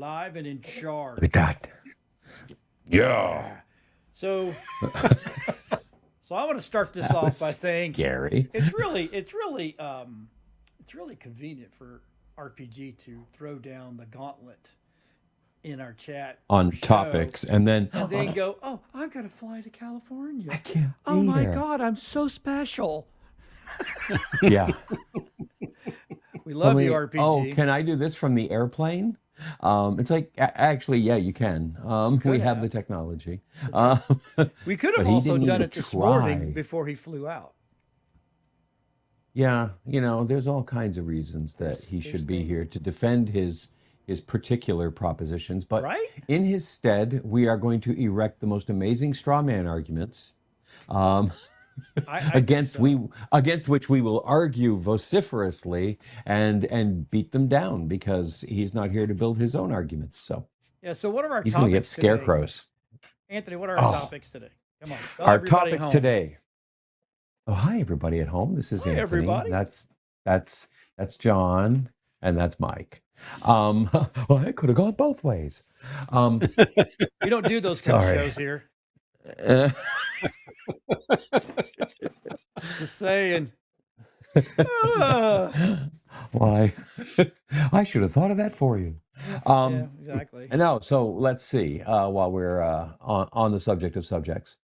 live and in charge. Look at that. Yeah. So, so I want to start this That off by was saying scary. it's really convenient for RPG to throw down the gauntlet in our chat or On show, topics, and then and then go, "Oh, I've got to fly to I California. can't Oh be my there. God, I'm so special." Yeah. We Tell love you, me, oh, RPG. can I do this from the airplane? It's like actually, yeah, you can. Could We have the have. technology. That's right. Uh, We could have but he also didn't done even it this morning try. before he flew out. Yeah, there's all kinds of reasons that he There's should be things, here to defend his particular propositions. But right? in his stead, we are going to erect the most amazing straw man arguments. Um, I think so. against which we will argue vociferously and beat them down because he's not here to build his own arguments. So Yeah. So, what are our he's going to get topics today, scarecrows. Anthony? What are our Oh, topics today? Come on, tell our everybody at topics home. today. Oh, hi everybody at home. This is Hi, Anthony. everybody. That's John, and that's Mike. Well, I could have gone both ways. Um, We don't do those kind of sorry. shows here. Uh, Just saying. Ah. why? I should have thought of that for you. Yeah, Um, exactly. no, so let's see. While we're on the subject of subjects,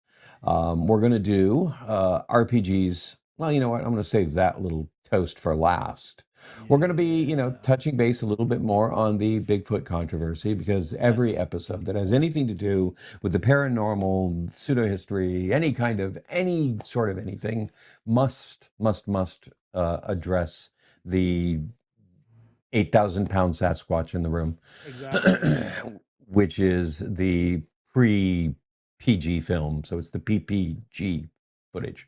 we're going to do RPGs. Well, you know what? I'm going to save that little toast for last. We're going to be, Yeah. touching base a little bit more on the Bigfoot controversy because every Yes. episode that has anything to do with the paranormal, pseudo history, any sort of anything, must address the 8,000-pound Sasquatch in the room, Exactly. which is the pre PG film. So it's the PPG footage.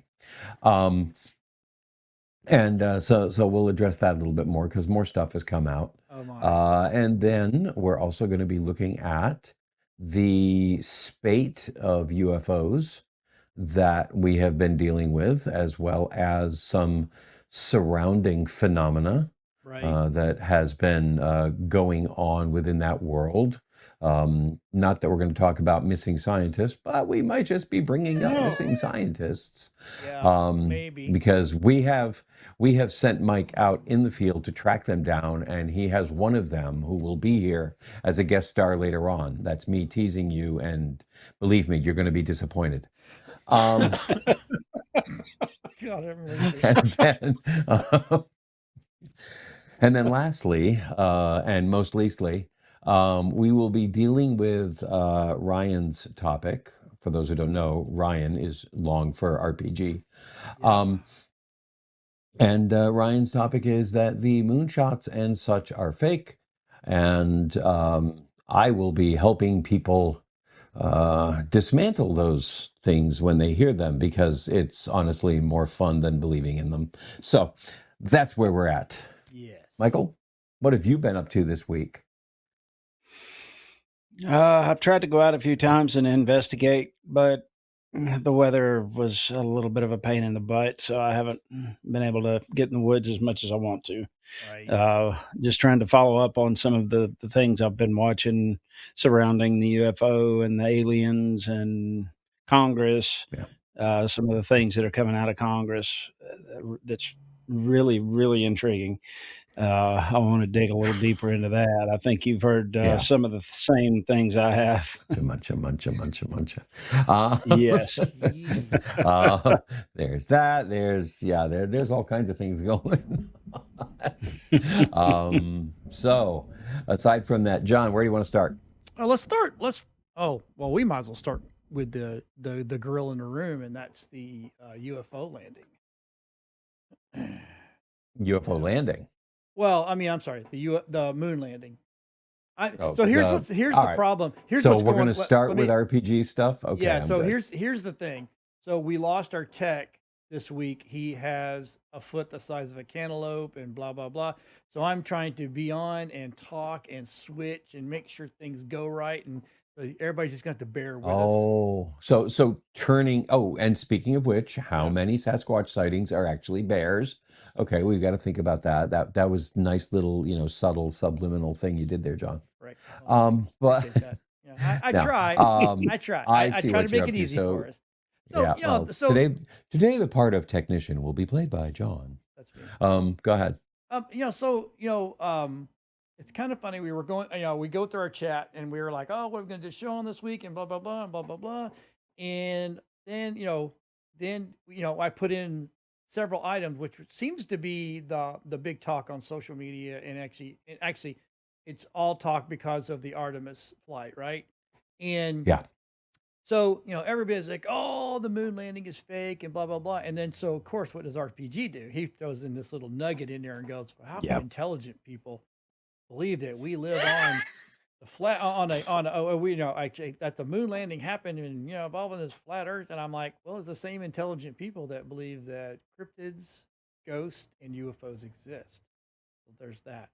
Um, and so we'll address that a little bit more because more stuff has come out. Oh my. And then we're also going to be looking at the spate of UFOs that we have been dealing with, as well as some surrounding phenomena Right. that has been going on within that world. Not that we're going to talk about missing scientists, but we might just be bringing up missing scientists Yeah. um, Maybe. because we have sent Mike out in the field to track them down, and he has one of them who will be here as a guest star later on. That's me teasing you, and believe me, you're going to be disappointed. Um, God have mercy. and then, uh, and then lastly, and most leastly, we will be dealing with Ryan's topic. For those who don't know, Ryan is long for RPG. Yeah. Um, and Ryan's topic is that the moonshots and such are fake. And I will be helping people dismantle those things when they hear them because it's honestly more fun than believing in them. So that's where we're at. Yes. Michael, what have you been up to this week? I've tried to go out a few times and investigate, but the weather was a little bit of a pain in the butt, so I haven't been able to get in the woods as much as I want to. Right. Just trying to follow up on some of the things I've been watching surrounding the UFO and the aliens and Congress. Yeah. Some of the things that are coming out of Congress that's really, really intriguing. I want to dig a little deeper into that. I think you've heard Yeah. some of the same things I have. Muncha. Yes. Jeez. There's that. There's all kinds of things going on. So aside from that, John, where do you want to start? Let's start. Oh, well, we might as well start with the grill in the room, and that's the UFO landing. UFO Yeah. landing. Well, I mean, I'm sorry, the moon landing. Oh, So here's all the right. problem. Here's So what's we're going going. to start Let with me. RPG stuff. Okay, Yeah. I'm So good. here's the thing. So we lost our tech this week. He has a foot the size of a cantaloupe and blah blah blah. So I'm trying to be on and talk and switch and make sure things go right. And So everybody's just going to have to bear with us. Oh, so turning. Oh, and speaking of which, how Yeah. many Sasquatch sightings are actually bears? Okay, we've got to think about that. That was nice little, subtle subliminal thing you did there, John. Right. Well, thanks. But Appreciate that. Yeah, I now, try. I try. I I see try to what you're make up it to. easy for So us. So, yeah, well, so today the part of technician will be played by John. that's me. Go ahead. It's kind of funny. We were going, we go through our chat and we were like, oh, what are we going to do show on this week and blah, blah, blah, and blah, blah, blah. And then, I put in several items, which seems to be the big talk on social media. And actually it's all talk because of the Artemis flight. Right. And Yeah. so, everybody's like, oh, the moon landing is fake and blah, blah, blah. And then, so of course, what does RPG do? He throws in this little nugget in there and goes, well, how can Yep. intelligent people believe that we live on the flat, actually, that the moon landing happened and, involving this flat earth? And I'm like, well, it's the same intelligent people that believe that cryptids, ghosts, and UFOs exist. So there's that.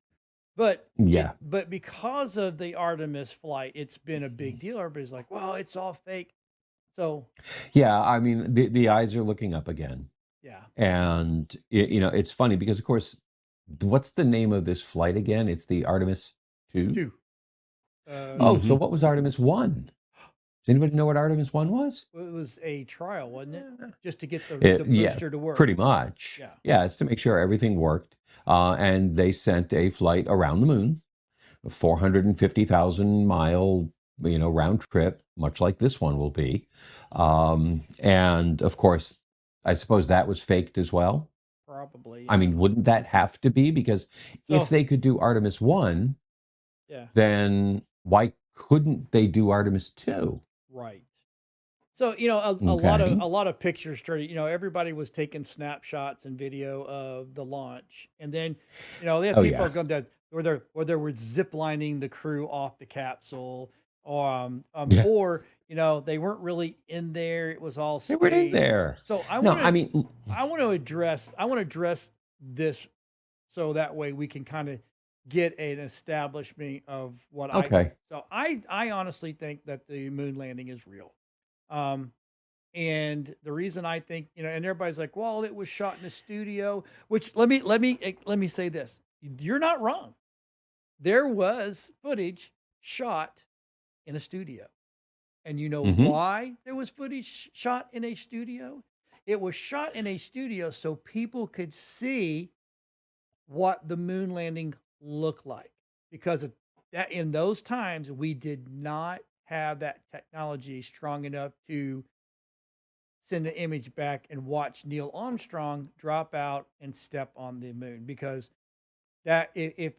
But Yeah. but because of the Artemis flight, it's been a big deal. Everybody's like, well, it's all fake. So Yeah, I mean, the eyes are looking up again. yeah. And it's funny because, of course, what's the name of this flight again? It's the Artemis 2. 2. Oh, so what was Artemis 1? Does anybody know what Artemis 1 was? It was a trial, wasn't it? Just to get the Yeah, booster to work. pretty much. Yeah. Yeah, it's to make sure everything worked. And they sent a flight around the moon, a 450,000 mile, round trip, much like this one will be. And of course, I suppose that was faked as well. Probably. I mean, wouldn't that have to be? Because if they could do Artemis 1, yeah, then why couldn't they do Artemis 2? Right. So, a lot of pictures started, everybody was taking snapshots and video of the launch. And then, they have people going down where they were zip lining the crew off the capsule, or Yeah. or they weren't really in there. It was all They weren't in staged. there. So I No, want I mean, to address this so that way we can kind of get an establishment of what okay. I honestly think that the moon landing is real. And the reason I think, and everybody's like, well, it was shot in a studio, which let me say this. You're not wrong. There was footage shot in a studio. And you know why there was footage shot in a studio? It was shot in a studio so people could see what the moon landing looked like. Because that in those times, we did not have that technology strong enough to send an image back and watch Neil Armstrong drop out and step on the moon. Because that if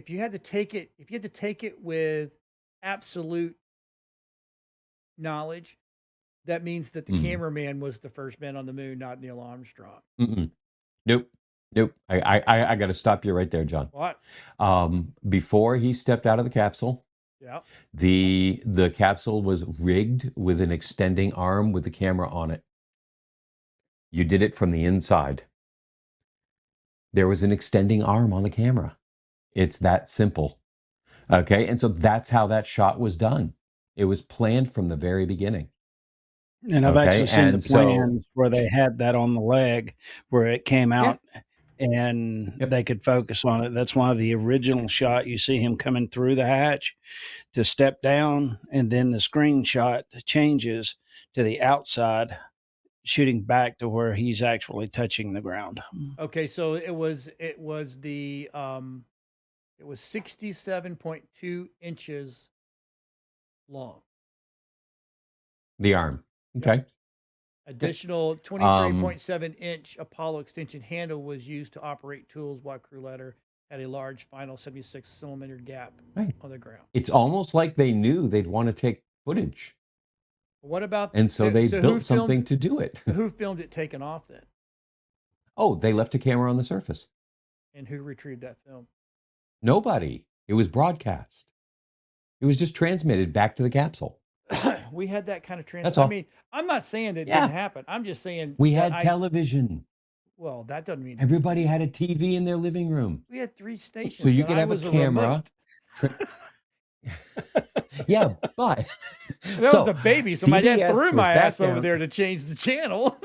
you had to take it with absolute knowledge, that means that the cameraman was the first man on the moon, not Neil Armstrong. Nope. I got to stop you right there, John. What? Before he stepped out of the capsule, Yeah. the capsule was rigged with an extending arm with the camera on it. You did it from the inside. There was an extending arm on the camera. It's that simple. Okay, and so that's how that shot was done. It was planned from the very beginning. And I've actually seen the plans where they had that on the leg where it came out and they could focus on it. That's why the original shot, you see him coming through the hatch to step down, and then the screenshot changes to the outside, shooting back to where he's actually touching the ground. Okay, so it was 67.2 inches long. The arm. Okay. Additional 23.7-inch Apollo extension handle was used to operate tools, while crew ladder had a large final 76-millimeter gap on the ground. It's almost like they knew they'd want to take footage. What about? And so they built something to do it. Who filmed it taking off then? Oh, they left a camera on the surface. And who retrieved that film? Nobody. It was broadcast. It was just transmitted back to the capsule. We had that kind of transmission. That's all. I mean, I'm not saying that didn't happen. I'm just saying we had television. Well, that doesn't mean everybody had a TV in their living room. We had 3 stations. So you could have a camera. Yeah, but That was a baby, so my dad CBS threw was my back ass over down. there to change the channel.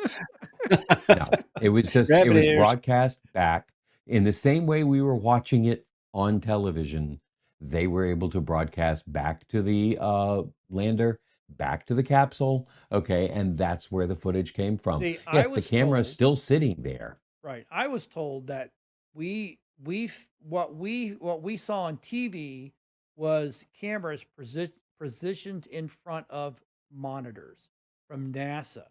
No, it was Rabbit ears. broadcast back in the same way we were watching it on television. They were able to broadcast back to the lander, back to the capsule. Okay, and that's where the footage came from. See, I Yes, the was camera is told, still sitting there. right, I was told that what we saw on TV was cameras positioned in front of monitors from NASA,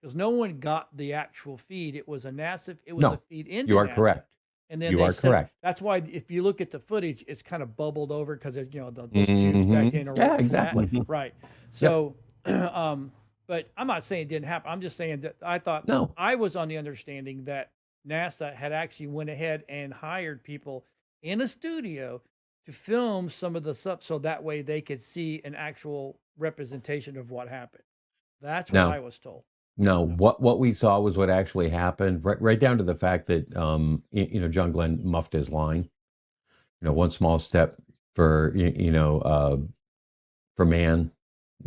because no one got the actual feed. It was a No, feed into you are NASA. correct. And then You they are set, correct. that's why if you look at the footage, it's kind of bubbled over because those tubes back then are Yeah, right exactly. flat. Right. Yep. So, but I'm not saying it didn't happen. I'm just saying that No. I was on the understanding that NASA had actually went ahead and hired people in a studio to film some of the stuff so that way they could see an actual representation of what happened. That's what No. I was told. No, what we saw was what actually happened, right down to the fact that John Glenn muffed his line. One small step for for man,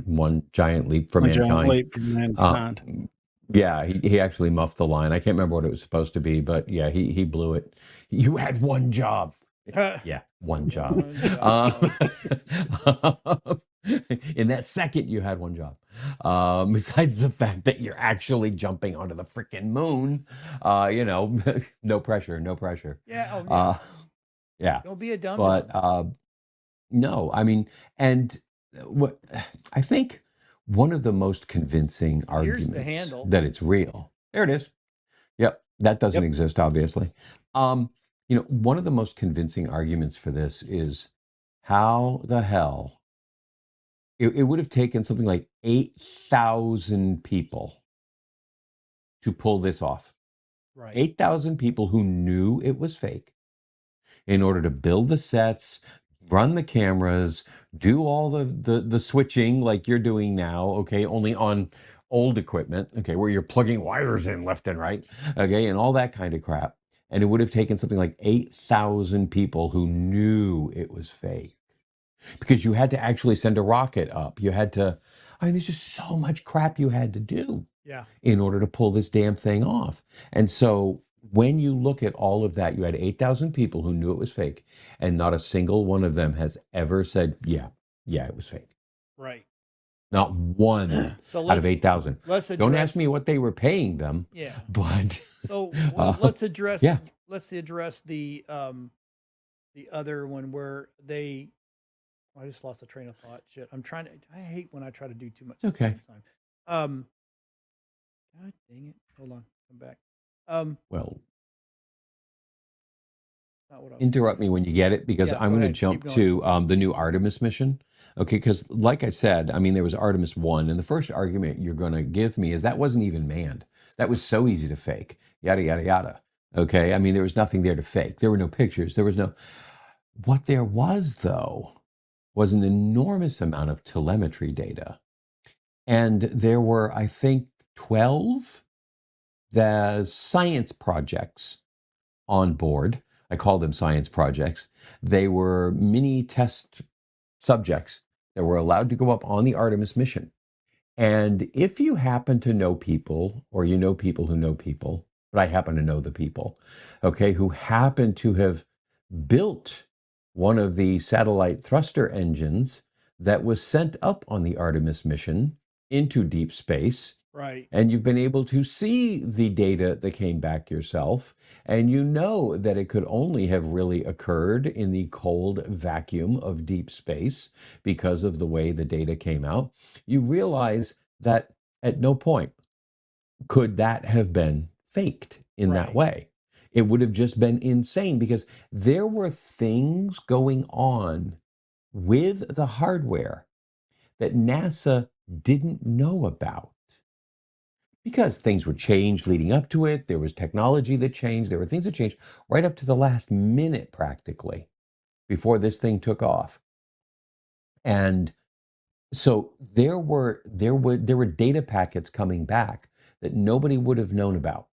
one giant leap for A giant mankind. leap for mankind. Yeah, he actually muffed the line. I can't remember what it was supposed to be, but yeah, he blew it. You had one job. Yeah, one job. One job. In that second, you had one job. Besides the fact that you're actually jumping onto the freaking moon, no pressure, no pressure. Yeah. Oh, yeah. Yeah. Don't be a dumb But dumb. no, I mean, and what I think one of the most convincing Here's the arguments handle. that it's real. There it is. Yep, that doesn't exist, obviously. One of the most convincing arguments for this is how the hell it would have taken something like 8,000 people to pull this off. Right. 8,000 people who knew it was fake in order to build the sets, run the cameras, do all the switching like you're doing now, okay, only on old equipment, okay, where you're plugging wires in left and right, okay, and all that kind of crap. And it would have taken something like 8,000 people who knew it was fake, because you had to actually send a rocket up. You had to, there's just so much crap you had to do in order to pull this damn thing off. And so when you look at all of that, you had 8,000 people who knew it was fake, and not a single one of them has ever said, yeah, it was fake. Right. Not one out of 8,000. Don't ask me what they were paying them. Yeah. But so let's address the other one where I just lost a train of thought. Shit. I hate when I try to do too much. Okay. God dang it. Hold on. Come back. Well, interrupt me when you get it, because I'm going to jump to the new Artemis mission. Okay, because like I said, there was Artemis 1, and the first argument you're going to give me is that wasn't even manned. That was so easy to fake, yada, yada, yada. Okay, there was nothing there to fake. There were no pictures. There was no... What there was, though, was an enormous amount of telemetry data. And there were, I think, 12 the science projects on board. I call them science projects. They were mini test subjects that were allowed to go up on the Artemis mission. And if you happen to know people, or you know people who know people, but I happen to know the people, okay, who happen to have built one of the satellite thruster engines that was sent up on the Artemis mission into deep space. Right. And you've been able to see the data that came back yourself, and you know that it could only have really occurred in the cold vacuum of deep space because of the way the data came out. You realize that at no point could that have been faked in that way. It would have just been insane, because there were things going on with the hardware that NASA didn't know about, because things were changed leading up to it. There was technology that changed. There were things that changed right up to the last minute, practically, before this thing took off. And so there were data packets coming back that nobody would have known about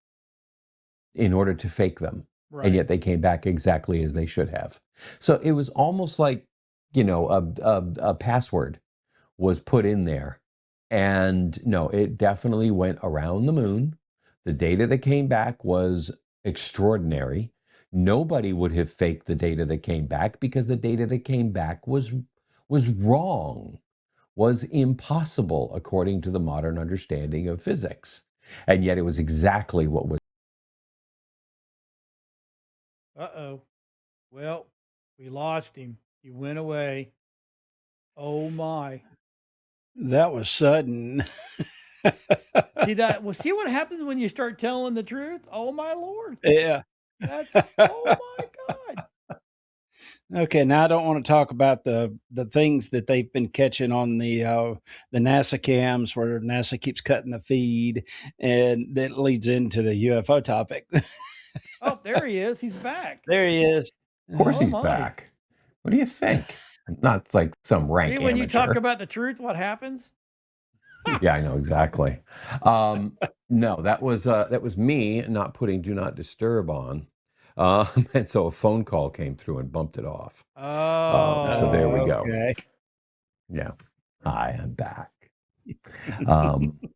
in order to fake them. And yet they came back exactly as they should have. So it was almost like a password was put in there. And no, it definitely went around the moon. The data that came back was extraordinary. Nobody would have faked the data that came back because the data that came back was wrong, was impossible according to the modern understanding of physics. And yet it was exactly what was. Uh-oh. Well, we lost him. He went away. Oh my. That was sudden. See that? Well, see what happens when you start telling the truth? Oh my Lord. Yeah. That's oh my God. Okay, now I don't want to talk about the things that they've been catching on the NASA cams where NASA keeps cutting the feed, and that leads into the UFO topic. Oh, there he is. He's back. There he is. Of course Oh he's my. back. What do you think? Not like some rank See, when you talk amateur. about the truth, what happens? Yeah, I know exactly. No, that was me not putting do not disturb on. And so a phone call came through and bumped it off. Oh. So there we go. Okay. Yeah. Hi, I'm back.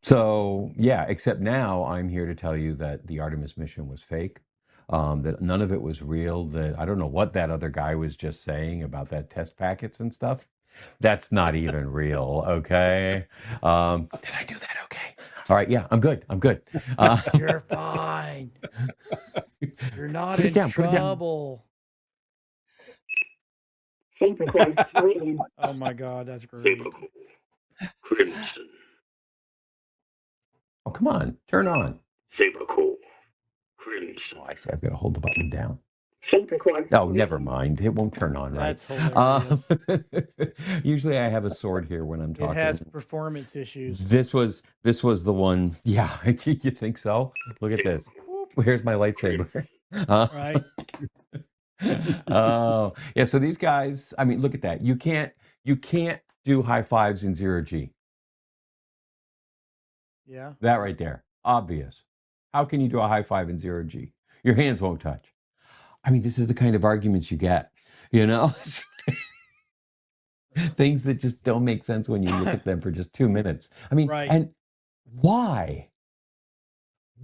So yeah, except now I'm here to tell you that the Artemis mission was fake. That none of it was real. That I don't know what that other guy was just saying about that test packets and stuff. That's not even real. Okay. Did I do that? Okay. All right. Yeah, I'm good. I'm good. You're fine. You're not Put it in down, put it down. trouble. Oh my God, that's great. Crimson. Oh, come on. Turn on. Sabercore. Crimson. Oh, I see. I've got to hold the button down. Sabercore. Oh, never mind. It won't turn on right. That's hilarious. Usually I have a sword here when I'm talking. It has performance issues. This was the one. Yeah, you think so? Look at this. Here's my lightsaber. Right. Oh, yeah. So these guys, I mean, look at that. You can't do high fives in 0G. Yeah. That right there. Obvious. How can you do a high five in 0G? Your hands won't touch. I mean, this is the kind of arguments you get, things that just don't make sense when you look at them for just 2 minutes. I mean, Right. and why?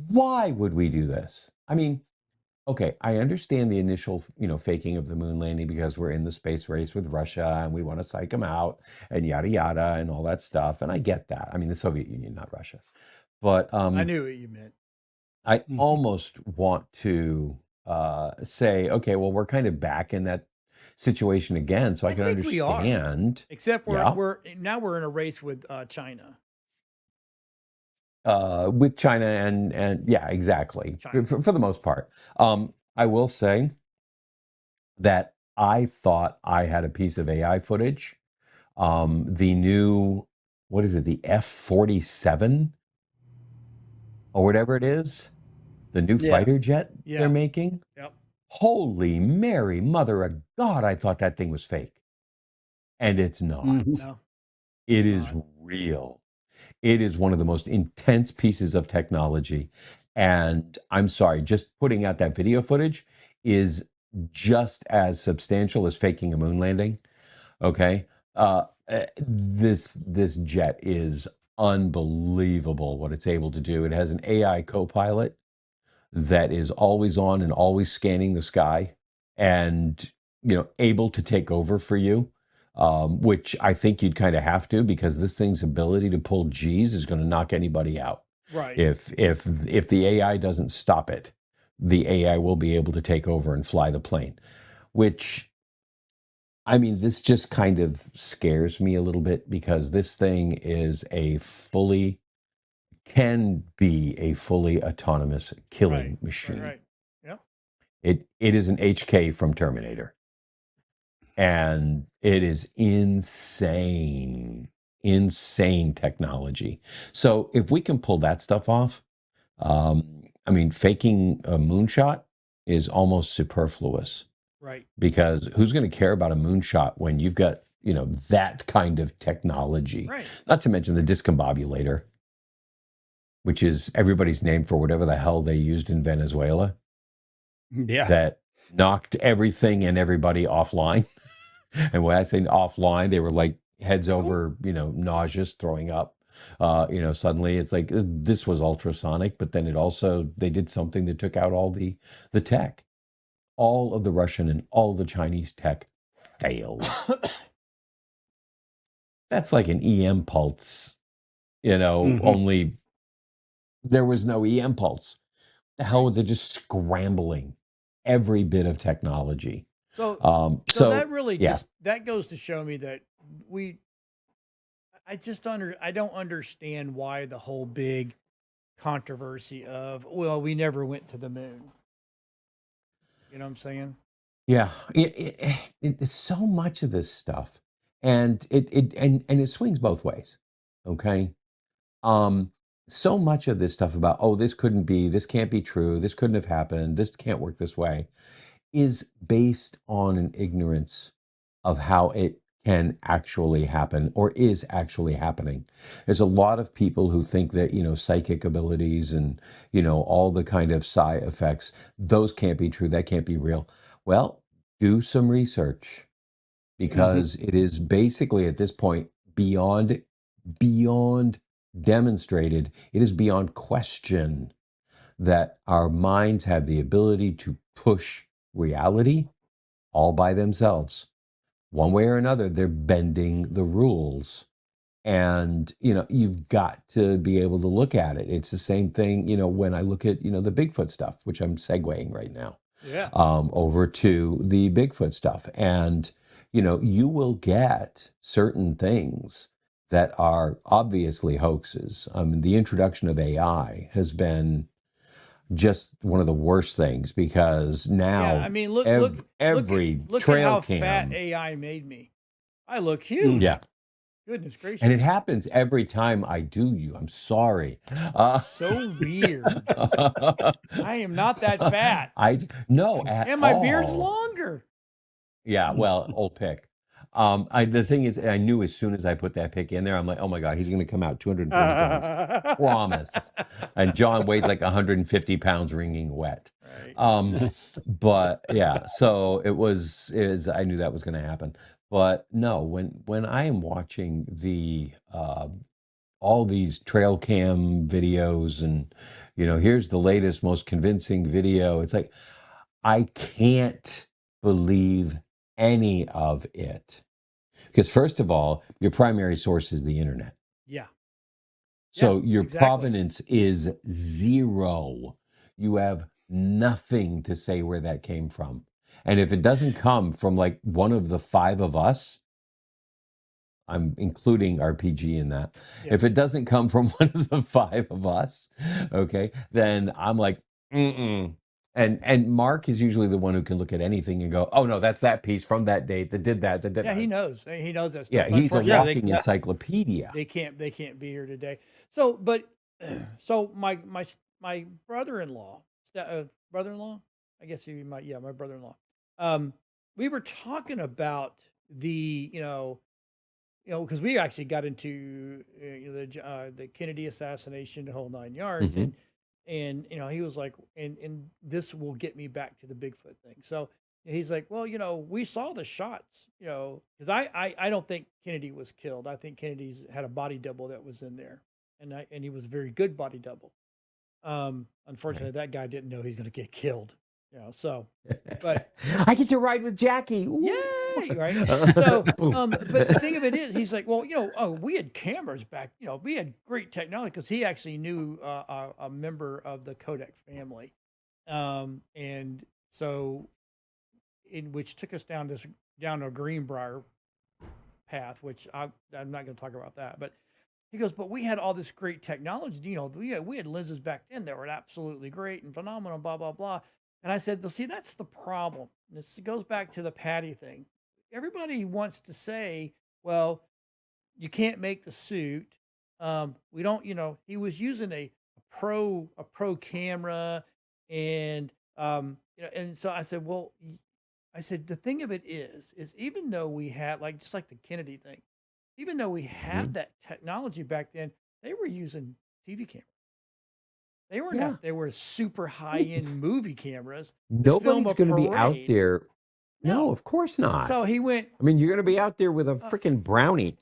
Why would we do this? I mean, okay, I understand the initial, faking of the moon landing because we're in the space race with Russia and we want to psych them out and yada yada and all that stuff. And I get that. I mean, the Soviet Union, not Russia. But I knew what you meant. I almost want to say, okay, well, we're kind of back in that situation again, so I can think we are. understand. Except Yeah. we're in a race with China. With China and yeah, exactly. China. For the most part. I will say that I thought I had a piece of AI footage. The new, what is it, the F-47 or whatever it is, the new Yeah. fighter jet Yeah. they're making. Yep. Holy Mary, mother of God, I thought that thing was fake. And it's not. No. It it's is not. real. It is one of the most intense pieces of technology. And I'm sorry, just putting out that video footage is just as substantial as faking a moon landing. Okay. This jet is unbelievable what it's able to do. It has an AI co-pilot that is always on and always scanning the sky and able to take over for you, which I think you'd kind of have to, because this thing's ability to pull G's is going to knock anybody out. Right. If the AI doesn't stop it, the AI will be able to take over and fly the plane, which, I mean, this just kind of scares me a little bit, because this thing can be a fully autonomous killing machine. Right. Yeah. It is an HK from Terminator. And it is insane technology. So if we can pull that stuff off, I mean, faking a moonshot is almost superfluous. Right. Because who's going to care about a moonshot when you've got, that kind of technology? Right. Not to mention the discombobulator, which is everybody's name for whatever the hell they used in Venezuela. Yeah. That knocked everything and everybody offline. And when I say offline, they were like heads over, nauseous, throwing up. Suddenly it's like this was ultrasonic, but then they did something that took out all the tech. All of the Russian and all the Chinese tech failed. That's like an EM pulse, only there was no EM pulse. The hell, they're just scrambling every bit of technology. So that really that goes to show me that I don't understand why the whole big controversy of, well, we never went to the moon. You know what I'm saying? Yeah, there's so much of this stuff, and it swings both ways. Okay, so much of this stuff about, oh, this can't be true, this couldn't have happened, this can't work this way, is based on an ignorance of how it can actually happen or is actually happening. There's a lot of people who think that, psychic abilities and, all the kind of side effects, those can't be true, that can't be real. Well, do some research, because it is basically at this point beyond demonstrated, it is beyond question that our minds have the ability to push reality all by themselves. One way or another, they're bending the rules. And, you've got to be able to look at it. It's the same thing, when I look at, the Bigfoot stuff, which I'm segueing right now, over to the Bigfoot stuff. And, you will get certain things that are obviously hoaxes. I mean, the introduction of AI has been just one of the worst things, because now I mean, look every at trail how fat cam, AI made me. I look huge. yeah, Goodness gracious. and it happens every time I do you. I'm sorry. So weird. I am not that fat. No, at And my beard's all. longer. Yeah, well, old pick. The thing is, I knew as soon as I put that pick in there, I'm like, oh my God, he's going to come out 220 pounds. Promise. And John weighs like 150 pounds wringing wet. Right. But yeah, so it was, I knew that was going to happen. But no, when I am watching all these trail cam videos and, here's the latest, most convincing video, it's like, I can't believe any of it. Because first of all, your primary source is the internet. Yeah. So your provenance is zero. You have nothing to say where that came from. And if it doesn't come from like one of the five of us, I'm including RPG in that. Yeah. If it doesn't come from one of the five of us, okay, then I'm like, mm-mm. And Mark is usually the one who can look at anything and go, oh no, that's that piece from that date that did that. Yeah, he knows. He knows that stuff. Yeah, he's a walking encyclopedia. They can't be here today. So, but so my brother-in-law, brother-in-law, I guess he might, my brother-in-law. We were talking about the, because we actually got into the Kennedy assassination, the whole 9 yards, and he was like, and this will get me back to the Bigfoot thing. So he's like, well, we saw the shots, because I don't think Kennedy was killed. I think Kennedy's had a body double that was in there, and he was a very good body double. Unfortunately, that guy didn't know he's going to get killed. So, but I get to ride with Jackie. Ooh. Yay, right? So, but the thing of it is, he's like, well, we had cameras back, we had great technology, because he actually knew a member of the Kodak family, and so, which took us down a Greenbrier path, which I'm not going to talk about that, but he goes, but we had all this great technology, we had lenses back then that were absolutely great and phenomenal, blah blah blah. And I said, well, see, that's the problem. This goes back to the Patty thing. Everybody wants to say, well, you can't make the suit. We don't, he was using a pro camera, and and so I said, well, the thing of it is even though we had, like, just like the Kennedy thing, even though we had that technology back then, they were using TV cameras. They were not. They were super high-end movie cameras. Nobody's going to be out there. No, of course not. So he went. I mean, you're going to be out there with a freaking brownie,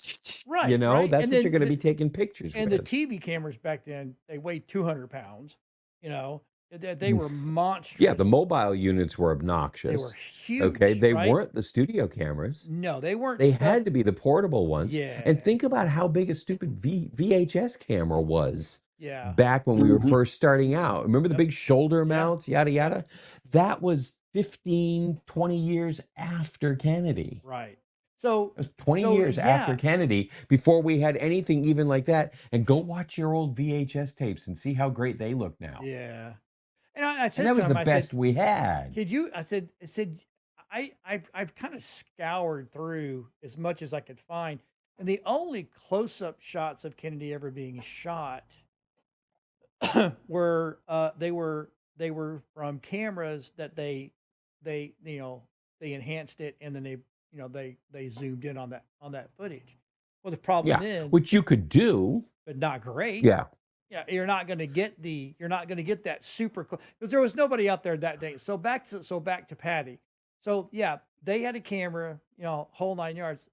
Right, you know? right. That's And what then you're going to be taking pictures and the with. TV cameras back then, they weighed 200 pounds. You know, they were monstrous. Yeah, the mobile units were They obnoxious. were huge. Okay, they right? weren't the studio cameras. No, they weren't. They stuff. had to be the portable ones. Yeah. And think about how big a stupid VHS camera was Yeah. back when we were first starting out. Remember the big shoulder mounts, yada, yada? That was 15, 20 years after Kennedy. Right. So It was 20 years after Kennedy before we had anything even like that. And go watch your old VHS tapes and see how great they look now. Yeah. And I said And that to was him, the best we had. Could you? I said, I've kind of scoured through as much as I could find, and the only close-up shots of Kennedy ever being shot were they were from cameras that they they enhanced it, and then they zoomed in on that footage. Well, the problem is, which you could do, but not great. Yeah, you're not going to get that super close, because there was nobody out there that day. So back to Patty. So yeah, they had a camera, whole 9 yards.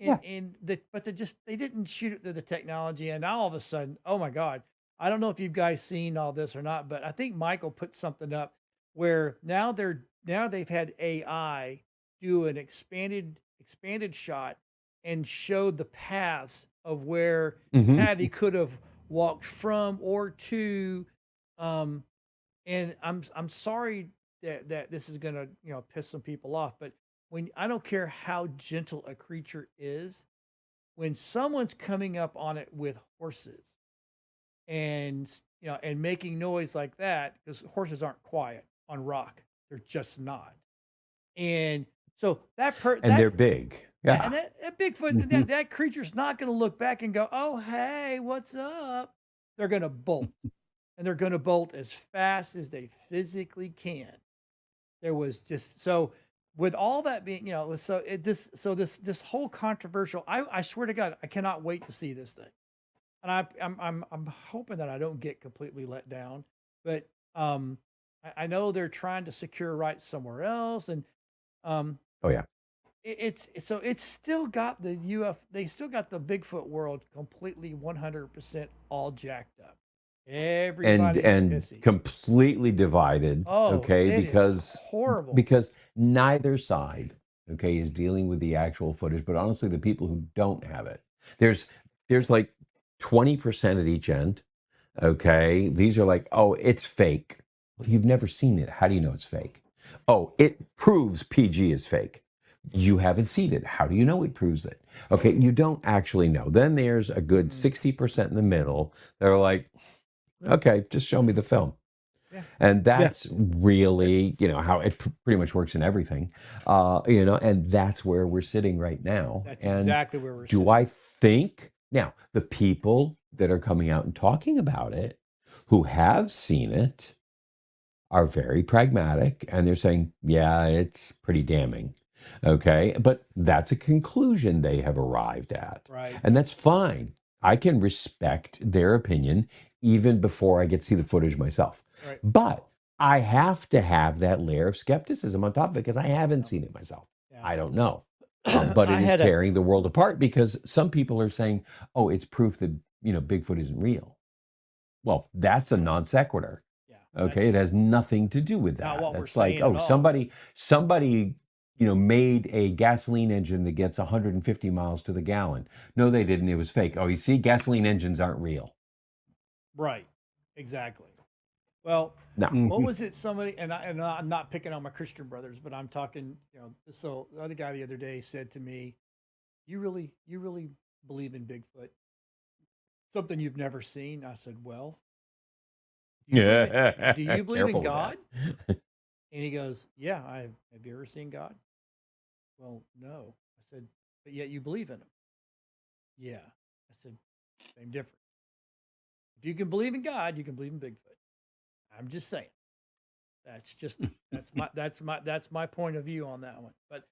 But they didn't shoot it through the technology, and now all of a sudden, oh my God, I don't know if you guys seen all this or not, but I think Michael put something up where now they've had AI do an expanded shot and showed the paths of where Patty could have walked from or to, and I'm sorry that this is gonna piss some people off, but when I don't care how gentle a creature is, when someone's coming up on it with horses and and making noise like that, because horses aren't quiet on rock, they're just not. And so they're big. Yeah. And that Bigfoot, that creature's not going to look back and go, "Oh, hey, what's up?" They're going to bolt, and they're going to bolt as fast as they physically can. There was just so with all that being, this whole controversial. I swear to God, I cannot wait to see this thing, and I'm hoping that I don't get completely let down. But I know they're trying to secure rights somewhere else, and oh yeah. It's still got they still got the Bigfoot world completely 100% all jacked up. Everybody's and pissy. completely divided. It because is horrible. Because neither side, is dealing with the actual footage, but honestly, the people who don't have it, there's like 20% at each end. Okay, these are like, oh, it's fake. Well, you've never seen it. How do you know it's fake? Oh, it proves PG is fake. You haven't seen it. How do you know it proves it? Okay, you don't actually know. Then there's a good 60% in the middle. They're like, okay, just show me the film. Yeah. And that's really, how it pretty much works in everything. And that's where we're sitting right now. That's and exactly where we're sitting. Do I think now the people that are coming out and talking about it, who have seen it, are very pragmatic, and they're saying, yeah, it's pretty damning. Okay, but that's a conclusion they have arrived at. Right. And that's fine. I can respect their opinion even before I get to see the footage myself. Right. But I have to have that layer of skepticism on top of it because I haven't seen it myself. Yeah. I don't know. But it is tearing the world apart because some people are saying, oh, it's proof that, Bigfoot isn't real. Well, that's a non sequitur. Yeah. Okay, it has nothing to do with that. Not what we're It's like, saying at all. somebody, made a gasoline engine that gets 150 miles to the gallon. No, they didn't. It was fake. Oh, you see, gasoline engines aren't real. Right. Exactly. Well, No. what was it? Somebody, and I'm not picking on my Christian brothers, but I'm talking. So the other guy the other day said to me, "You really believe in Bigfoot? Something you've never seen?" I said, "Well, do you believe in God?" And he goes, "Yeah, have you ever seen God?" "Well, no." I said, "But yet you believe in him." "Yeah." I said, "Same difference. If you can believe in God, you can believe in Bigfoot. I'm just saying. That's my point of view on that one." But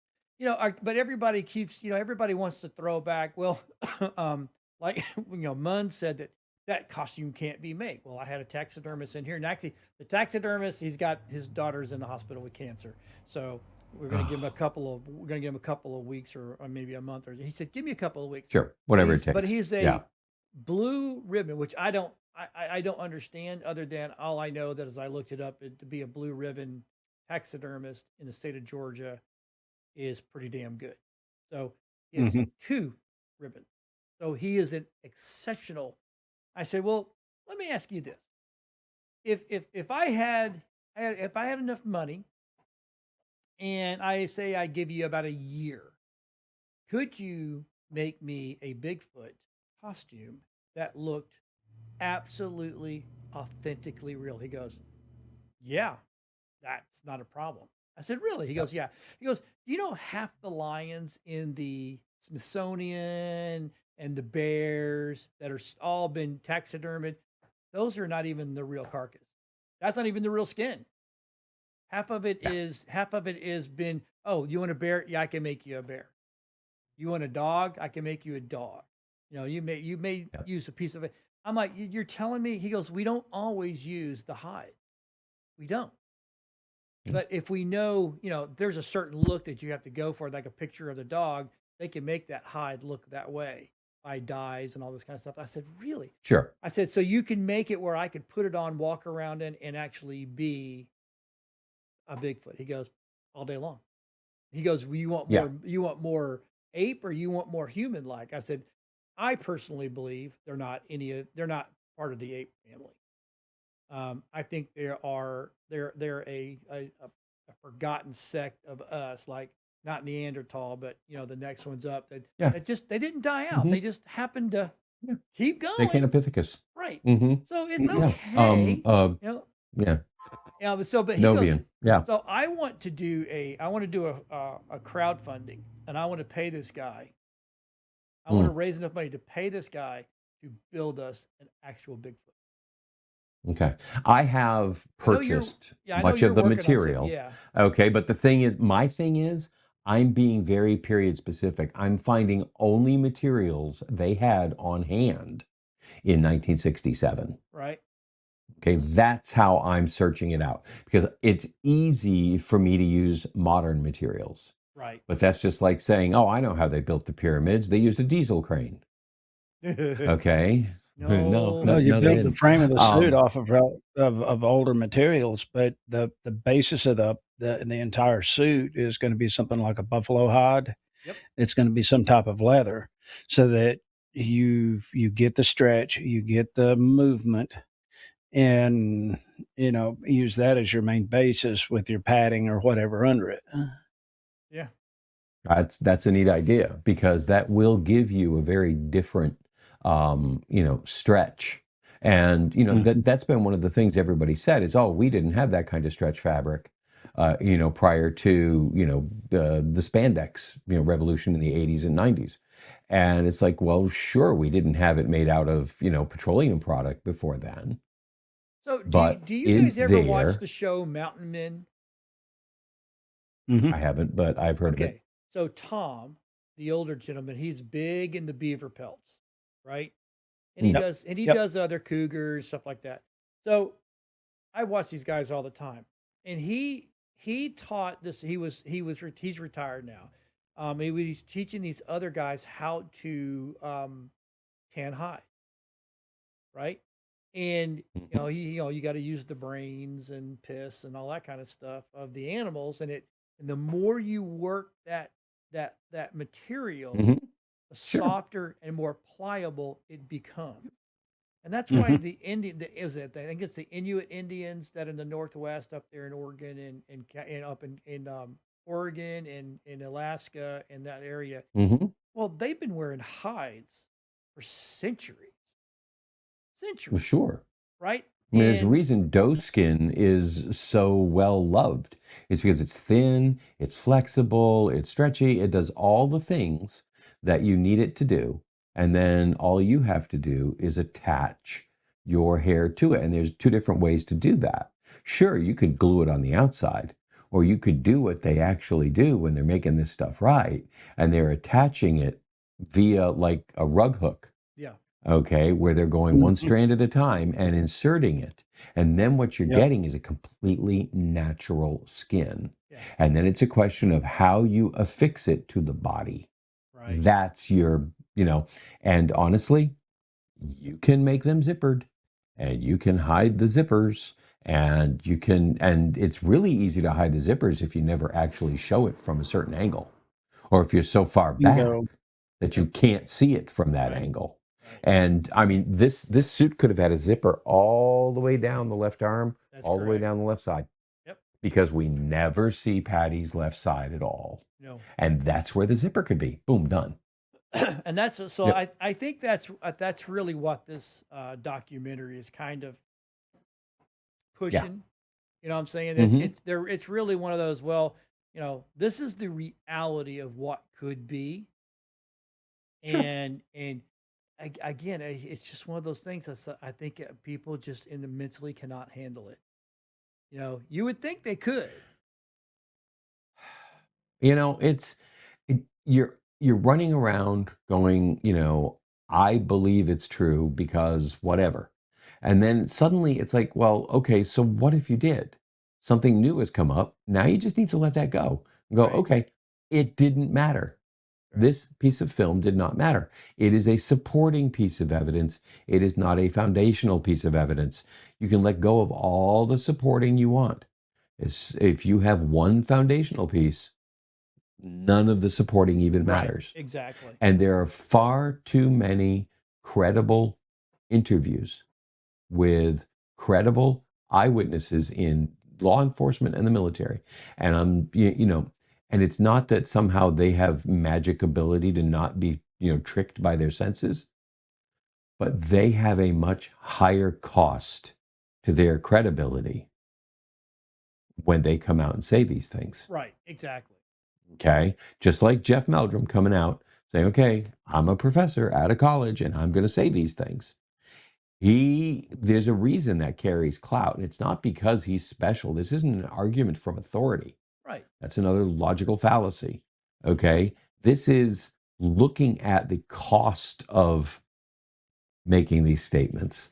but everybody keeps, everybody wants to throw back. Well, like Munn said that costume can't be made. Well, I had a taxidermist in here, and actually, the taxidermist, he's got his daughter's in the hospital with cancer, so we're going to give him a couple of weeks or maybe a month. Or he said, give me a couple of weeks. Sure, whatever it takes. But he's a Yeah. blue ribbon, which I don't understand, other than all I know that as I looked it up, to be a blue ribbon taxidermist in the state of Georgia is pretty damn good. So he has 2 ribbons. So he is an exceptional. I said, well, let me ask you this: if I had enough money, and I say I give you about a year, could you make me a Bigfoot costume that looked absolutely authentically real? He goes, yeah, that's not a problem. I said, really? He goes, yeah. He goes, you know, half the lions in the Smithsonian and the bears that are all been taxidermied, those are not even the real carcass. That's not even the real skin. Half of it is been, oh, you want a bear? Yeah, I can make you a bear. You want a dog? I can make you a dog. You know, you may use a piece of it. I'm like, you're telling me? He goes, we don't always use the hide. We don't. But if we know, you know, there's a certain look that you have to go for, like a picture of the dog, they can make that hide look that way by dyes and all this kind of stuff. I said, really? Sure. I said, so you can make it where I could put it on, walk around and actually be a Bigfoot. He goes, all day long. He goes, well, you want more ape or you want more human like? I said, I personally believe they're not part of the ape family. I think they're a forgotten sect of us, like not Neanderthal, but you know, the next one's up that they didn't die out. They just happened to keep going. They Canopithecus. Right. Mm-hmm. So it's okay. You know? Yeah. Yeah, so but he Novian. goes, so I want to do a crowdfunding, and I want to pay this guy. I want to raise enough money to pay this guy to build us an actual Bigfoot. Okay. I have purchased much of the material. Yeah. Okay, but my thing is, I'm being very period specific. I'm finding only materials they had on hand in 1967. Right. Okay, that's how I'm searching it out, because it's easy for me to use modern materials. Right. But that's just like saying, oh, I know how they built the pyramids. They used a diesel crane. Okay. No, you build the frame of the suit off of older materials, but the basis of the entire suit is going to be something like a buffalo hide. Yep. It's going to be some type of leather, so that you get the stretch, you get the movement, and you know, use that as your main basis with your padding or whatever under it. Yeah. That's a neat idea, because that will give you a very different stretch. And that's been one of the things everybody said is, oh, we didn't have that kind of stretch fabric prior to the spandex revolution in the 80s and 90s. And it's like, well, sure, we didn't have it made out of petroleum product before then. So do you guys ever watch the show Mountain Men? I haven't, but I've heard of it. So Tom, the older gentleman, he's big in the beaver pelts, right? And he does other cougars, stuff like that. So I watch these guys all the time, and he taught this. He's retired now. He was teaching these other guys how to tan hide, right? And you got to use the brains and piss and all that kind of stuff of the animals, and the more you work that material, the softer and more pliable it becomes. And that's why I think it's the Inuit Indians that in the Northwest up there in Oregon and up in Oregon and in Alaska and that area. Well, they've been wearing hides for centuries. Well, sure. Right? I mean, there's a reason doeskin is so well loved. It's because it's thin, it's flexible, it's stretchy, it does all the things that you need it to do. And then all you have to do is attach your hair to it. And there's 2 different ways to do that. Sure, you could glue it on the outside, or you could do what they actually do when they're making this stuff right, and they're attaching it via like a rug hook. Yeah. okay, where they're going one strand at a time and inserting it. And then what you're Yep. getting is a completely natural skin. Yeah. And then it's a question of how you affix it to the body. Right. That's your, and honestly, you can make them zippered and you can hide the zippers and and it's really easy to hide the zippers if you never actually show it from a certain angle or if you're so far back Bingo. that you can't see it from that Right. angle. Right. And I mean, this suit could have had a zipper all the way down the left arm, That's all the way correct. down the left side. Yep. Because we never see Patty's left side at all. No. And that's where the zipper could be. Boom, done. And that's so. Yep. I think that's really what this documentary is kind of pushing. You know what I'm saying? It's really one of those. Well, this is the reality of what could be, Sure. and again, it's just one of those things that I think people just in the mentally cannot handle it. You would think they could. You're running around going, I believe it's true because whatever. And then suddenly it's like, well, okay, so what if you did? Something new has come up. Now you just need to let that go. And go, Right. okay, it didn't matter. Right. This piece of film did not matter. It is a supporting piece of evidence. It is not a foundational piece of evidence. You can let go of all the supporting you want. If you have one foundational piece, none of the supporting even matters. Right. Exactly. And there are far too many credible interviews with credible eyewitnesses in law enforcement and the military. And and it's not that somehow they have magic ability to not be, tricked by their senses, but they have a much higher cost to their credibility when they come out and say these things. Right. Exactly. Okay. Just like Jeff Meldrum coming out saying, okay, I'm a professor out of college and I'm going to say these things. There's a reason that carries clout. And it's not because he's special. This isn't an argument from authority. Right. That's another logical fallacy. Okay. This is looking at the cost of making these statements,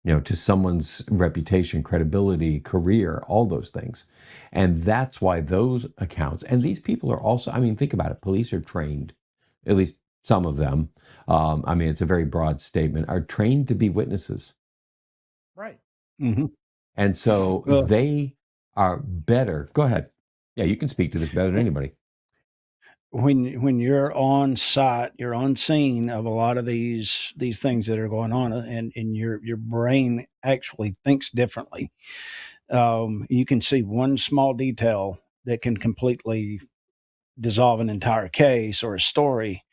to someone's reputation, credibility, career, all those things. And that's why those accounts, and these people are also, think about it, police are trained, at least some of them. It's a very broad statement, are trained to be witnesses. Right. Mm-hmm. And so they are better. Go ahead. Yeah, you can speak to this better than anybody. When you're on site, you're on scene of a lot of these things that are going on, and your brain actually thinks differently. You can see one small detail that can completely dissolve an entire case or a story.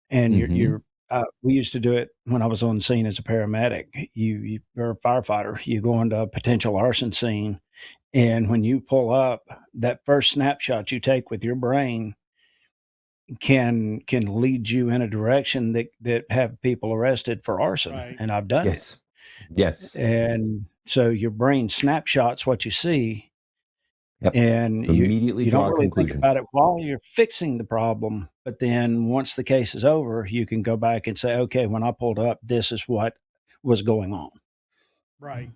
And we used to do it when I was on scene as a paramedic. You're a firefighter. You go into a potential arson scene, and when you pull up, that first snapshot you take with your brain can lead you in a direction that have people arrested for arson. Right. And I've done it. Yes. And so your brain snapshots what you see. Yep. And immediately you draw don't a really conclusion think about it while you're fixing the problem. But then once the case is over, you can go back and say, okay, when I pulled up, this is what was going on. Right.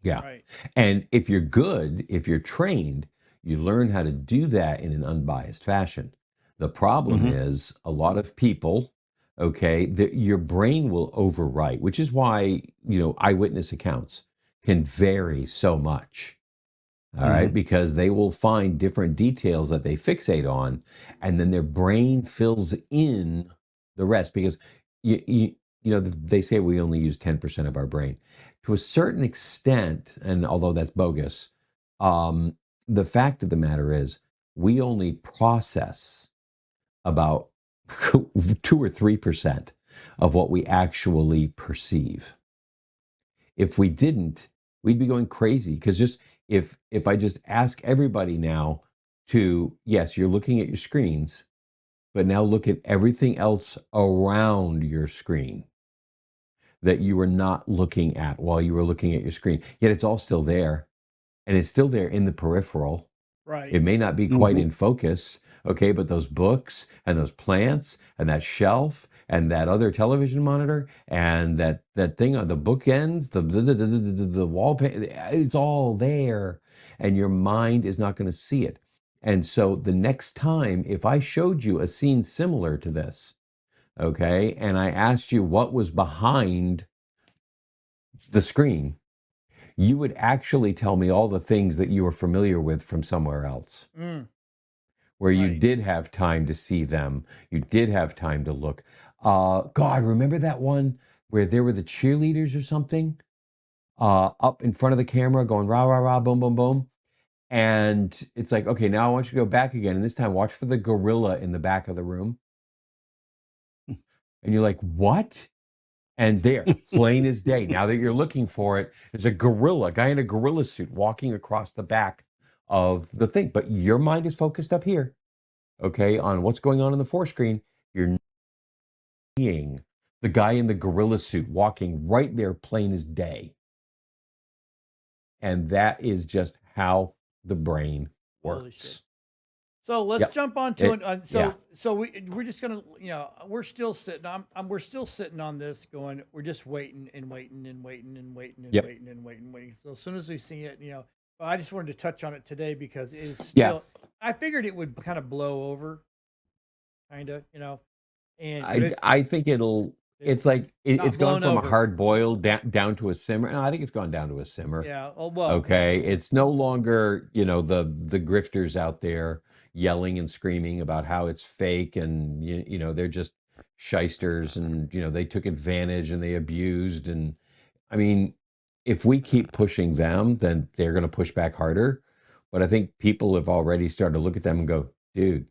Yeah. Right. And if you're good, if you're trained, you learn how to do that in an unbiased fashion. The problem is a lot of people, your brain will overwrite, which is why, eyewitness accounts can vary so much. All right, because they will find different details that they fixate on, and then their brain fills in the rest. Because they say we only use 10% of our brain. To a certain extent, and although that's bogus, the fact of the matter is we only process about 2 or 3% of what we actually perceive. If we didn't, we'd be going crazy. Because if I just ask everybody now to, yes, you're looking at your screens, but now look at everything else around your screen that you were not looking at while you were looking at your screen. Yet it's all still there. And it's still there in the peripheral. Right. It may not be quite in focus, okay, but those books and those plants and that shelf and that other television monitor and that thing on the bookends, the wall, it's all there, and your mind is not going to see it. And so the next time, if I showed you a scene similar to this, okay, and I asked you what was behind the screen, you would actually tell me all the things that you were familiar with from somewhere else, where you Right. did have time to see them. You did have time to look. God, remember that one where there were the cheerleaders or something up in front of the camera going rah, rah, rah, boom, boom, boom. And it's like, okay, now I want you to go back again. And this time watch for the gorilla in the back of the room. And you're like, what? And there, plain as day, now that you're looking for it, there's a gorilla, a guy in a gorilla suit walking across the back of the thing. But your mind is focused up here, okay, on what's going on in the forescreen. You're not seeing the guy in the gorilla suit walking right there, plain as day. And that is just how the brain Holy shit. works. So let's Yep. jump on to it. Yeah. So we're just gonna, we're still sitting. We're still sitting on this, going. We're just waiting and waiting and waiting and waiting and Yep. waiting and waiting and waiting. So as soon as we see it, but I just wanted to touch on it today because it is Yeah. still. I figured it would kind of blow over, kind of, and I think it's like it's gone blown from a over. hard boil down to a simmer. No, I think it's gone down to a simmer. Yeah. Oh well. Okay. It's no longer, the grifters out there yelling and screaming about how it's fake and they're just shysters and they took advantage and they abused. And I mean, if we keep pushing them, then they're going to push back harder. But I think people have already started to look at them and go, dude,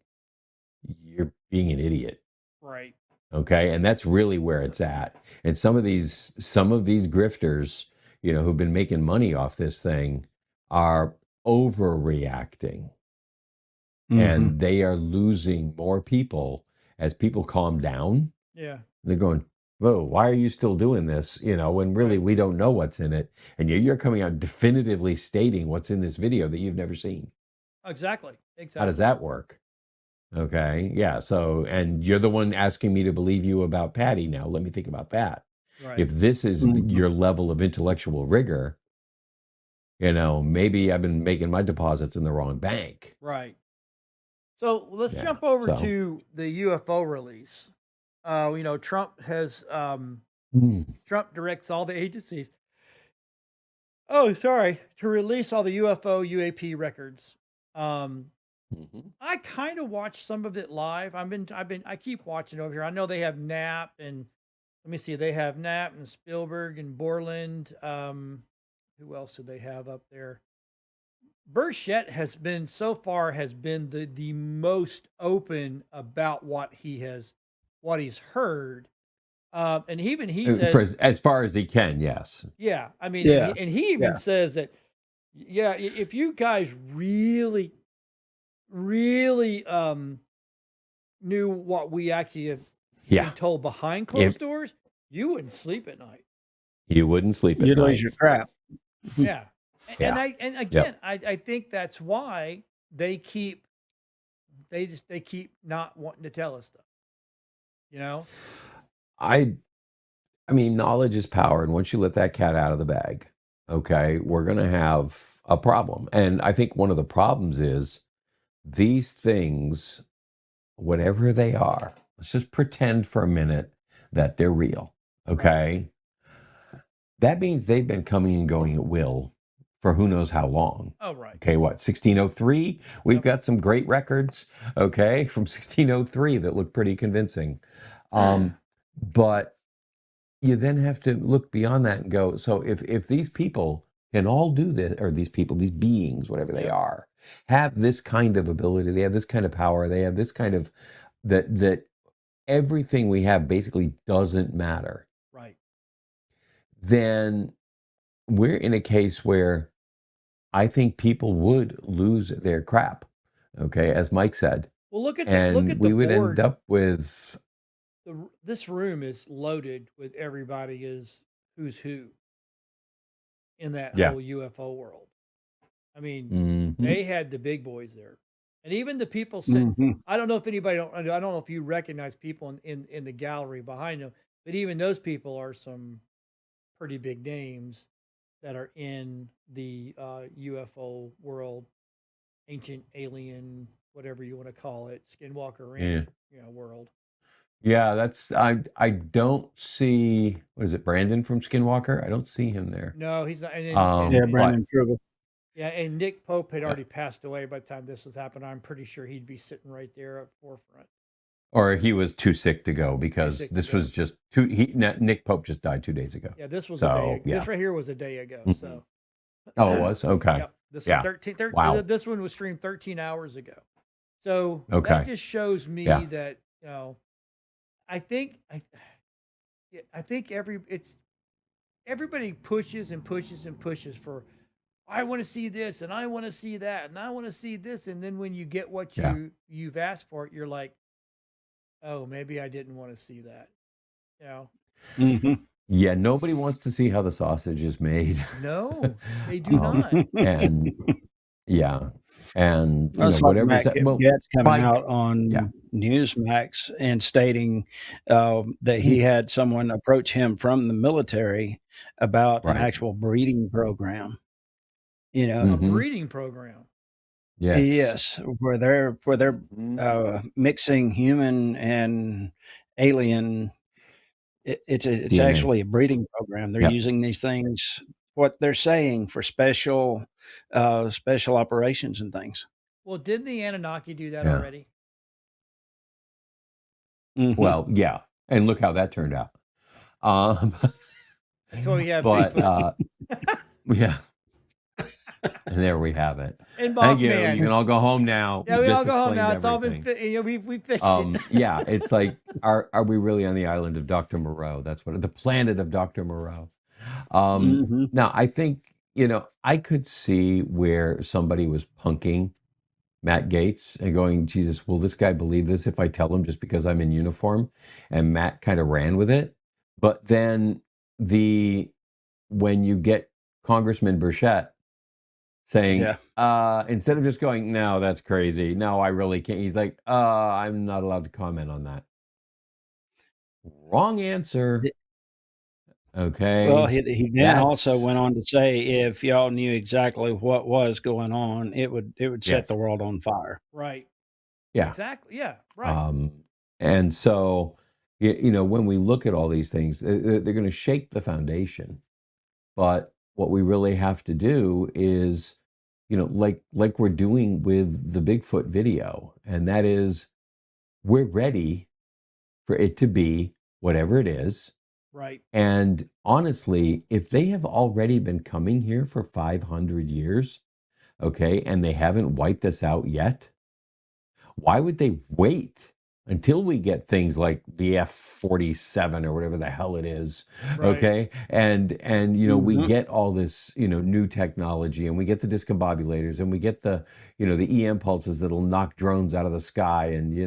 you're being an idiot. Right. Okay. And that's really where it's at. And some of these grifters, who've been making money off this thing are overreacting. And they are losing more people as people calm down. Yeah. They're going, whoa, why are you still doing this? When really we don't know what's in it. And you're coming out definitively stating what's in this video that you've never seen. Exactly. How does that work? Okay. Yeah. So, and you're the one asking me to believe you about Patty now. Let me think about that. Right. If this is your level of intellectual rigor, maybe I've been making my deposits in the wrong bank. Right. So let's jump over to the UFO release. Trump has Trump directs all the agencies. Oh, sorry, to release all the UFO UAP records. I kind of watched some of it live. I keep watching over here. I know they have Knapp and let me see, they have Knapp and Spielberg and Borland. Who else do they have up there? Burchett has been the most open about what he's heard. And he says, as far as he can, yes. Yeah, I mean, and he even says that, if you guys really, really knew what we actually have been told behind closed doors, you wouldn't sleep at night. You wouldn't sleep at night. You'd lose your crap. Yeah. And again, I think that's why they keep not wanting to tell us stuff. I mean, knowledge is power, and once you let that cat out of the bag, okay, we're going to have a problem. And I think one of the problems is these things, whatever they are, let's just pretend for a minute that they're real, okay? That means they've been coming and going at will for who knows how long. Oh, right. Okay, what, 1603? We've got some great records, okay, from 1603 that look pretty convincing. But you then have to look beyond that and go, so if these people can all do this, or these beings, whatever they are, have this kind of ability, they have this kind of power, they have this kind of, that everything we have basically doesn't matter. Right. Then we're in a case where I think people would lose their crap. Okay, as Mike said. Well, look at we would end up with this room is loaded with everybody who's who in that whole UFO world. I mean, Mm-hmm. they had the big boys there, and even the people sitting. I don't know if anybody I don't know if you recognize people in the gallery behind them, but even those people are some pretty big names that are in the UFO world, ancient alien, whatever you want to call it, Skinwalker Ranch, world. Yeah, I don't see, what is it, Brandon from Skinwalker? I don't see him there. No, he's not. Yeah, Brandon Trugel. Yeah, and Nick Pope had already passed away by the time this was happening. I'm pretty sure he'd be sitting right there at forefront. Or he was too sick to go because this was just Nick Pope just died 2 days ago. Yeah, this was a day ago. Yeah. This right here was a day ago. So. Oh, it was? Okay. Yep. This Yeah. was 13, Wow. This one was streamed 13 hours ago. So Okay. that just shows me that, I think everybody pushes and pushes and pushes for, I want to see this and I want to see that and I want to see this, and then when you get what you've asked for, you're like, oh, maybe I didn't want to see that. Yeah, nobody wants to see how the sausage is made. No, they do not. And and whatever. Well, Getz coming out on Newsmax and stating that he had someone approach him from the military about an actual breeding program. A breeding program. Yes, where they're mixing human and alien. It's actually a breeding program. They're using these things, what they're saying, for special operations and things. Well, didn't the Anunnaki do that already? Well, yeah, and look how that turned out. That's why we have Bigfoot. Yeah. And there we have it. And Thank you. You can all go home now. Yeah, we all go home now. It's all been we fixed it. Yeah, it's like, are we really on the island of Dr. Moreau? That's what the planet of Dr. Moreau. Now, I think I could see where somebody was punking Matt Gaetz and going, Jesus, will this guy believe this if I tell him just because I'm in uniform? And Matt kind of ran with it. But then when you get Congressman Burchett saying, instead of just going, no, that's crazy. No, I really can't. He's like, I'm not allowed to comment on that. Wrong answer. Okay. Well, he then also went on to say, if y'all knew exactly what was going on, it would set the world on fire. Right. Yeah. Exactly. Yeah. Right. And so, when we look at all these things, they're going to shake the foundation. But what we really have to do is, like we're doing with the Bigfoot video, and that is, we're ready for it to be whatever it is. Right. And honestly, if they have already been coming here for 500 years, okay, and they haven't wiped us out yet, why would they wait until we get things like the F-47 or whatever the hell it is, okay? And we get all this, new technology, and we get the discombobulators, and we get the, the EM pulses that'll knock drones out of the sky, and,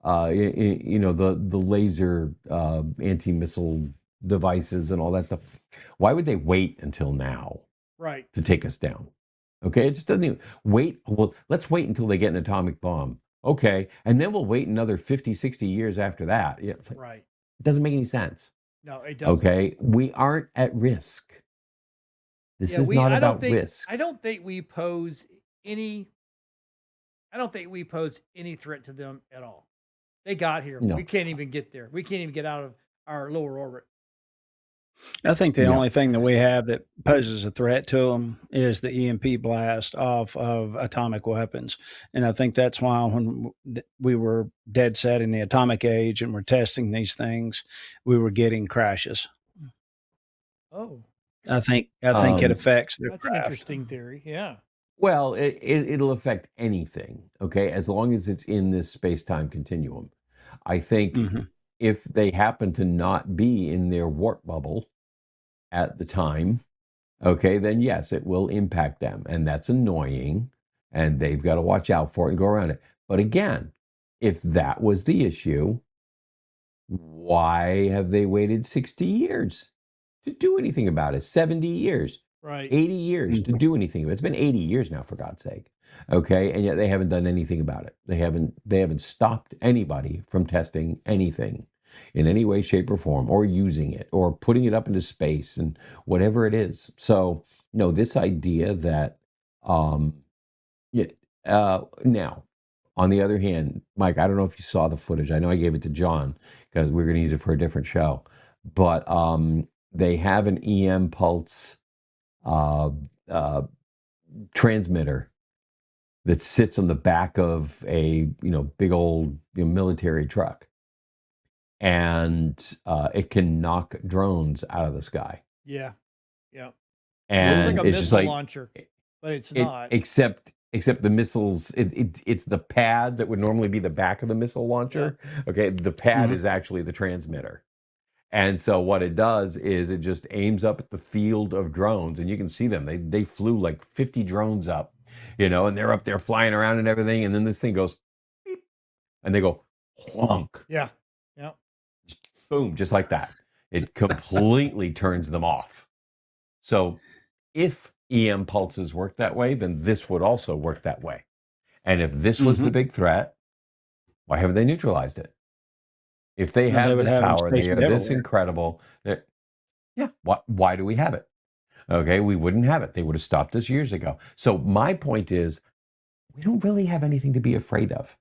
the laser anti-missile devices and all that stuff. Why would they wait until now to take us down? Okay, it just doesn't even wait. Well, let's wait until they get an atomic bomb. Okay, and then we'll wait another 50, 60 years after that. Yeah, right. It doesn't make any sense. No, it doesn't. Okay, we aren't at risk. This is not about risk. I don't think we pose any threat to them at all. They got here. No. We can't even get there. We can't even get out of our lower orbit. I think the only thing that we have that poses a threat to them is the EMP blast off of atomic weapons. And I think that's why when we were dead set in the atomic age and we're testing these things, we were getting crashes. Oh. I think it affects their That's craft. an interesting theory. Yeah. Well, it'll affect anything, okay, as long as it's in this space-time continuum. I think if they happen to not be in their warp bubble at the time, okay, then yes, it will impact them. And that's annoying. And they've got to watch out for it and go around it. But again, if that was the issue, why have they waited 60 years to do anything about it? 70 years. Right. 80 years to do anything. It's been 80 years now, for God's sake. Okay, and yet they haven't done anything about it. They haven't stopped anybody from testing anything in any way, shape, or form, or using it, or putting it up into space, and whatever it is. So, this idea that, yeah, now, on the other hand, Mike, I don't know if you saw the footage. I know I gave it to John because we're going to use it for a different show, but they have an EM pulse uh, uh, transmitter that sits on the back of a big old military truck, and it can knock drones out of the sky. Yeah. Yeah. And it looks like a it's just missile like launcher, but it's it, not. except the missiles. It's the pad that would normally be the back of the missile launcher. Yeah. Okay, the pad is actually the transmitter. And so what it does is it just aims up at the field of drones, and you can see them. They flew like 50 drones up, and they're up there flying around and everything. And then this thing goes, beep, and they go, honk. Yeah. Yeah. Boom, just like that. It completely turns them off. So if EM pulses work that way, then this would also work that way. And if this was the big threat, why haven't they neutralized it? If they have this power, they are this incredible, yeah, why do we have it? Okay, we wouldn't have it. They would have stopped us years ago. So my point is, we don't really have anything to be afraid of.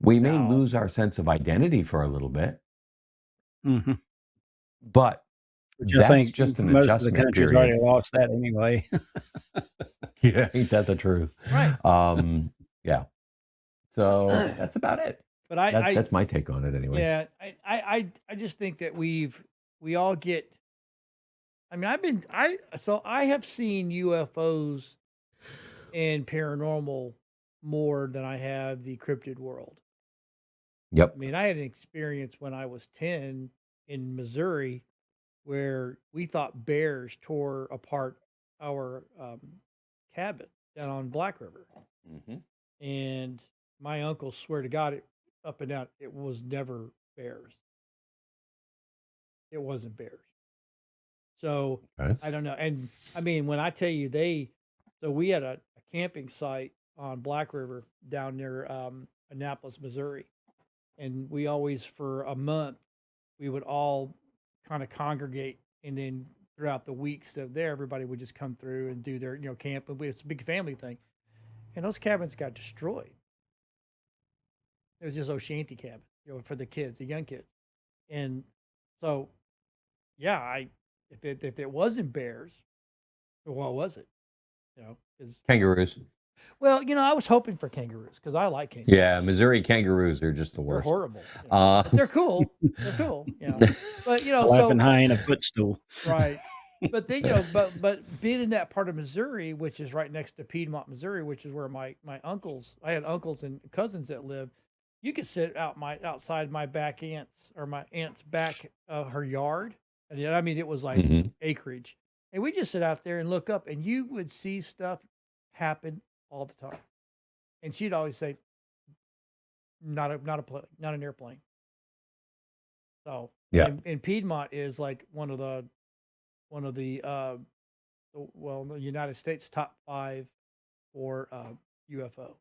We may lose our sense of identity for a little bit, but that's just an most adjustment of the country's period. already lost that anyway. Yeah, ain't that the truth? Right. Yeah. So that's about it. But that's my take on it anyway. Yeah, I just think that we all get. I mean, I have seen UFOs and paranormal more than I have the cryptid world. Yep. I mean, I had an experience when I was 10 in Missouri where we thought bears tore apart our cabin down on Black River. And my uncle, swear to God, up and down, it was never bears. It wasn't bears. So I don't know. And I mean, when I tell you so we had a camping site on Black River down near Annapolis, Missouri. And we always, for a month, we would all kind of congregate. And then throughout the weeks of there, everybody would just come through and do their, camp. And it's a big family thing. And those cabins got destroyed. It was just shanty cabin, for the kids, the young kids. And so, yeah, if it wasn't bears, what was it? Kangaroos. Well, I was hoping for kangaroos because I like kangaroos. Yeah, Missouri kangaroos are just the worst. They're horrible. But they're cool. They're cool. But laughing high in a footstool. Right. But then but being in that part of Missouri, which is right next to Piedmont, Missouri, which is where my uncles, I had uncles and cousins that lived. You could sit outside my back aunt's or my aunt's back her yard, and I mean it was like acreage, and we just sit out there and look up, and you would see stuff happen all the time, and she'd always say, "Not an airplane." So yeah, and Piedmont is like one of the the United States top 5 for UFO.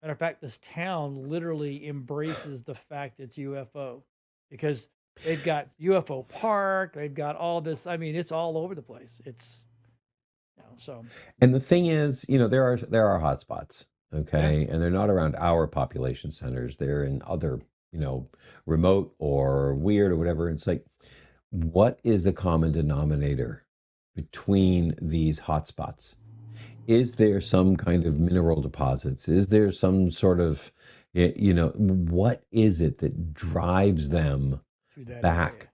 Matter of fact, this town literally embraces the fact it's UFO because they've got UFO Park. They've got all this. I mean, it's all over the place. It's so. And the thing is, there are hotspots, okay, and they're not around our population centers. They're in other, remote or weird or whatever. It's like, what is the common denominator between these hotspots? Is there some kind of mineral deposits? Is there some sort of, what is it that drives them back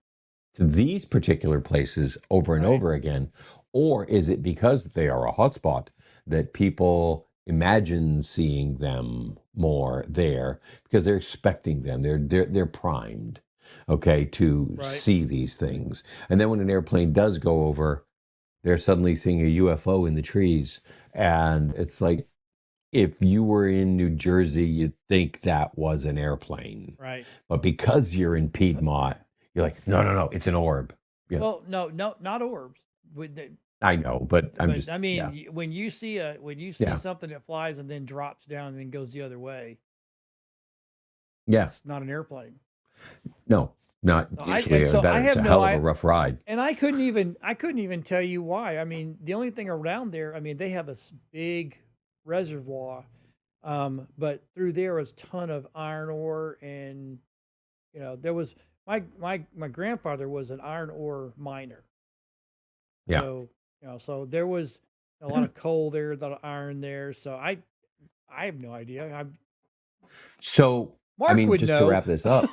to these particular places over and over again? Or is it because they are a hotspot that people imagine seeing them more there because they're expecting them? They're primed, okay, to see these things. And then when an airplane does go over, they're suddenly seeing a UFO in the trees. And it's like, if you were in New Jersey, you'd think that was an airplane. Right. But because you're in Piedmont, you're like, no, it's an orb. Yeah. Well, no, not orbs. I know, but I'm but just. I mean, Yeah. when you see something that flies and then drops down and then goes the other way, Yeah. it's not an airplane. No, not So usually. I It's have a no hell of I a rough ride. and I couldn't even tell you why. I mean, the only thing around there, I mean, they have this big reservoir, but through there was a ton of iron ore, and there was my grandfather was an iron ore miner. Yeah. So so there was a lot of coal there, a lot of iron there. So I have no idea. So I Mark mean, would just know. to wrap this up,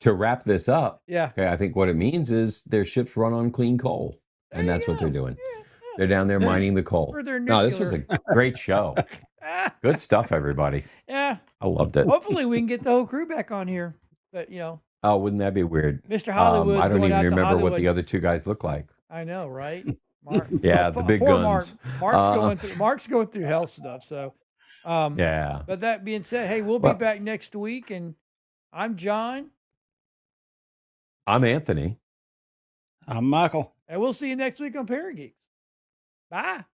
to wrap this up. Yeah. Okay, I think what it means is their ships run on clean coal, and that's what they're doing. Yeah, They're down there mining the coal. for their No, this was a nuclear. great show. Good stuff, everybody. Yeah. I loved it. Hopefully we can get the whole crew back on here. But Oh, wouldn't that be weird? Mr. Hollywood's I don't going even out to remember what the Hollywood. other two guys look like. I know, right? Mark, Yeah, the big poor guns. Mark's going through health stuff. So, Yeah. But that being said, hey, we'll be back next week, and I'm John. I'm Anthony. I'm Michael. And we'll see you next week on Parageeks. Bye.